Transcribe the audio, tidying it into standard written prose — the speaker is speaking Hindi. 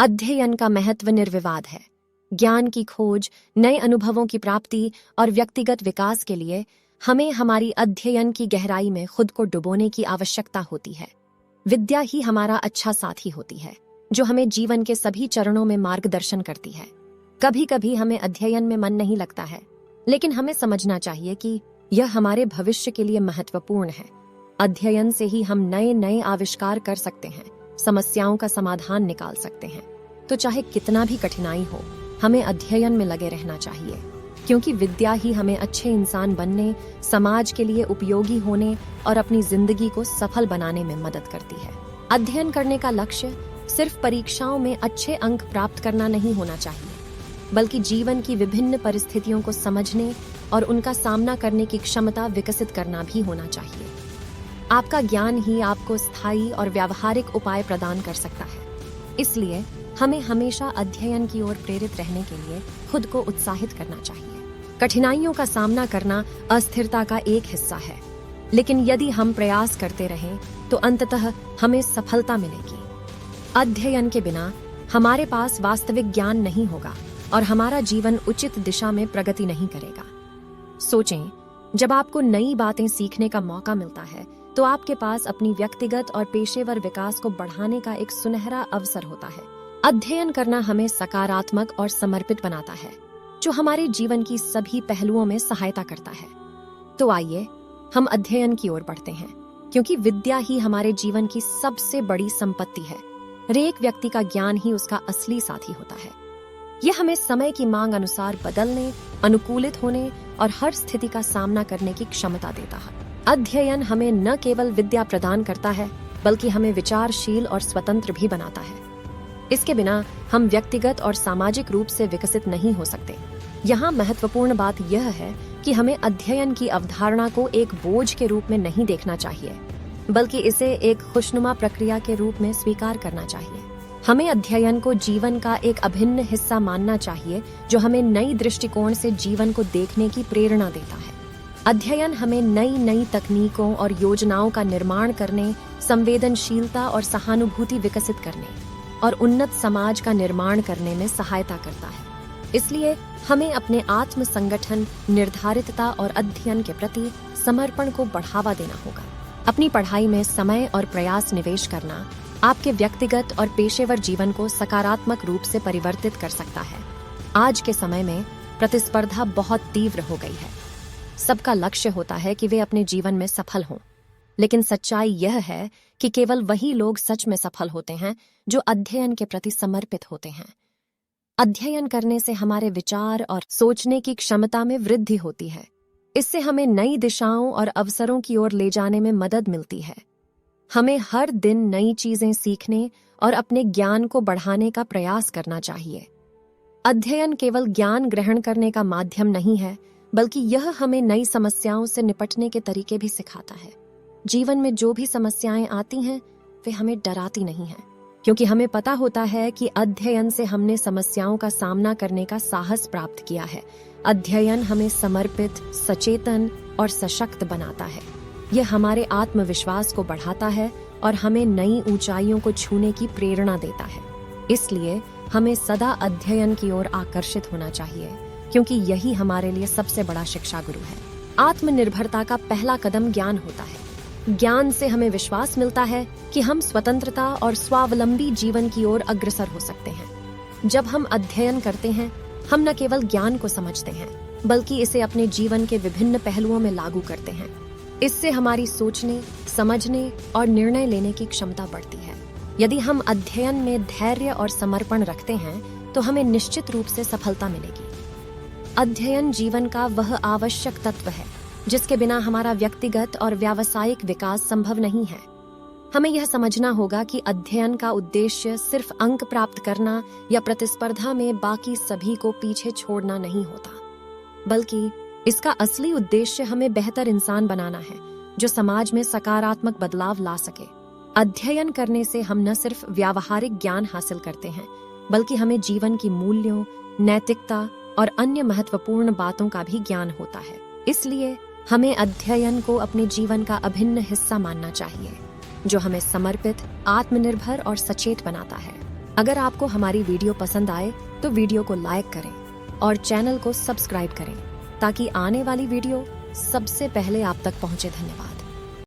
अध्ययन का महत्व निर्विवाद है। ज्ञान की खोज, नए अनुभवों की प्राप्ति और व्यक्तिगत विकास के लिए हमें हमारी अध्ययन की गहराई में खुद को डुबोने की आवश्यकता होती है। विद्या ही हमारा अच्छा साथी होती है, जो हमें जीवन के सभी चरणों में मार्गदर्शन करती है। कभी कभी हमें अध्ययन में मन नहीं लगता है, लेकिन हमें समझना चाहिए कि यह हमारे भविष्य के लिए महत्वपूर्ण है। अध्ययन से ही हम नए नए आविष्कार कर सकते हैं, समस्याओं का समाधान निकाल सकते हैं। तो चाहे कितना भी कठिनाई हो, हमें अध्ययन में लगे रहना चाहिए, क्योंकि विद्या ही हमें अच्छे इंसान बनने, समाज के लिए उपयोगी होने और अपनी जिंदगी को सफल बनाने में मदद करती है। अध्ययन करने का लक्ष्य सिर्फ परीक्षाओं में अच्छे अंक प्राप्त करना नहीं होना चाहिए, बल्कि जीवन की विभिन्न परिस्थितियों को समझने और उनका सामना करने की क्षमता विकसित करना भी होना चाहिए। आपका ज्ञान ही आपको स्थायी और व्यावहारिक उपाय प्रदान कर सकता है। इसलिए हमें हमेशा अध्ययन की ओर प्रेरित रहने के लिए खुद को उत्साहित करना चाहिए। कठिनाइयों का सामना करना अस्थिरता का एक हिस्सा है, लेकिन यदि हम प्रयास करते रहें तो अंततः हमें सफलता मिलेगी। अध्ययन के बिना हमारे पास वास्तविक ज्ञान नहीं होगा और हमारा जीवन उचित दिशा में प्रगति नहीं करेगा। सोचें, जब आपको नई बातें सीखने का मौका मिलता है तो आपके पास अपनी व्यक्तिगत और पेशेवर विकास को बढ़ाने का एक सुनहरा अवसर होता है। अध्ययन करना हमें सकारात्मक और समर्पित बनाता है, जो हमारे जीवन की सभी पहलुओं में सहायता करता है। तो आइए हम अध्ययन की ओर बढ़ते हैं, क्योंकि विद्या ही हमारे जीवन की सबसे बड़ी संपत्ति है। हर एक व्यक्ति का ज्ञान ही उसका असली साथी होता है। यह हमें समय की मांग अनुसार बदलने, अनुकूलित होने और हर स्थिति का सामना करने की क्षमता देता है। अध्ययन हमें न केवल विद्या प्रदान करता है, बल्कि हमें विचारशील और स्वतंत्र भी बनाता है। इसके बिना हम व्यक्तिगत और सामाजिक रूप से विकसित नहीं हो सकते। यहाँ महत्वपूर्ण बात यह है कि हमें अध्ययन की अवधारणा को एक बोझ के रूप में नहीं देखना चाहिए, बल्कि इसे एक खुशनुमा प्रक्रिया के रूप में स्वीकार करना चाहिए। हमें अध्ययन को जीवन का एक अभिन्न हिस्सा मानना चाहिए, जो हमें नई दृष्टिकोण से जीवन को देखने की प्रेरणा देता है। अध्ययन हमें नई नई तकनीकों और योजनाओं का निर्माण करने, संवेदनशीलता और सहानुभूति विकसित करने और उन्नत समाज का निर्माण करने में सहायता करता है। इसलिए हमें अपने आत्म संगठन, निर्धारितता और अध्ययन के प्रति समर्पण को बढ़ावा देना होगा। अपनी पढ़ाई में समय और प्रयास निवेश करना आपके व्यक्तिगत और पेशेवर जीवन को सकारात्मक रूप से परिवर्तित कर सकता है। आज के समय में प्रतिस्पर्धा बहुत तीव्र हो गई है। सबका लक्ष्य होता है कि वे अपने जीवन में सफल हों, लेकिन सच्चाई यह है कि केवल वही लोग सच में सफल होते हैं जो अध्ययन के प्रति समर्पित होते हैं। अध्ययन करने से हमारे विचार और सोचने की क्षमता में वृद्धि होती है। इससे हमें नई दिशाओं और अवसरों की ओर ले जाने में मदद मिलती है। हमें हर दिन नई चीजें सीखने और अपने ज्ञान को बढ़ाने का प्रयास करना चाहिए। अध्ययन केवल ज्ञान ग्रहण करने का माध्यम नहीं है, बल्कि यह हमें नई समस्याओं से निपटने के तरीके भी सिखाता है। जीवन में जो भी समस्याएं आती हैं, वे हमें डराती नहीं हैं, क्योंकि हमें पता होता है कि अध्ययन से हमने समस्याओं का सामना करने का साहस प्राप्त किया है। अध्ययन हमें समर्पित, सचेतन और सशक्त बनाता है। यह हमारे आत्मविश्वास को बढ़ाता है और हमें नई ऊंचाइयों को छूने की प्रेरणा देता है। इसलिए हमें सदा अध्ययन की ओर आकर्षित होना चाहिए, क्योंकि यही हमारे लिए सबसे बड़ा शिक्षा गुरु है। आत्मनिर्भरता का पहला कदम ज्ञान होता है। ज्ञान से हमें विश्वास मिलता है कि हम स्वतंत्रता और स्वावलंबी जीवन की ओर अग्रसर हो सकते हैं। जब हम अध्ययन करते हैं, हम न केवल ज्ञान को समझते हैं, बल्कि इसे अपने जीवन के विभिन्न पहलुओं में लागू करते हैं। इससे हमारी सोचने, समझने और निर्णय लेने की क्षमता बढ़ती है। यदि हम अध्ययन में धैर्य और समर्पण रखते हैं, तो हमें निश्चित रूप से सफलता मिलेगी। अध्ययन जीवन का वह आवश्यक तत्व है जिसके बिना हमारा व्यक्तिगत और व्यावसायिक विकास संभव नहीं है। हमें यह समझना होगा कि अध्ययन का उद्देश्य सिर्फ अंक प्राप्त करना या प्रतिस्पर्धा में बाकी सभी को पीछे छोड़ना नहीं होता, बल्कि इसका असली उद्देश्य हमें बेहतर इंसान बनाना है, जो समाज में सकारात्मक बदलाव ला सके। अध्ययन करने से हम न सिर्फ व्यावहारिक ज्ञान हासिल करते हैं, बल्कि हमें जीवन की मूल्यों, नैतिकता और अन्य महत्वपूर्ण बातों का भी ज्ञान होता है। इसलिए हमें अध्ययन को अपने जीवन का अभिन्न हिस्सा मानना चाहिए, जो हमें समर्पित, आत्मनिर्भर और सचेत बनाता है। अगर आपको हमारी वीडियो पसंद आए तो वीडियो को लाइक करें और चैनल को सब्सक्राइब करें ताकि आने वाली वीडियो सबसे पहले आप तक पहुंचे। धन्यवाद।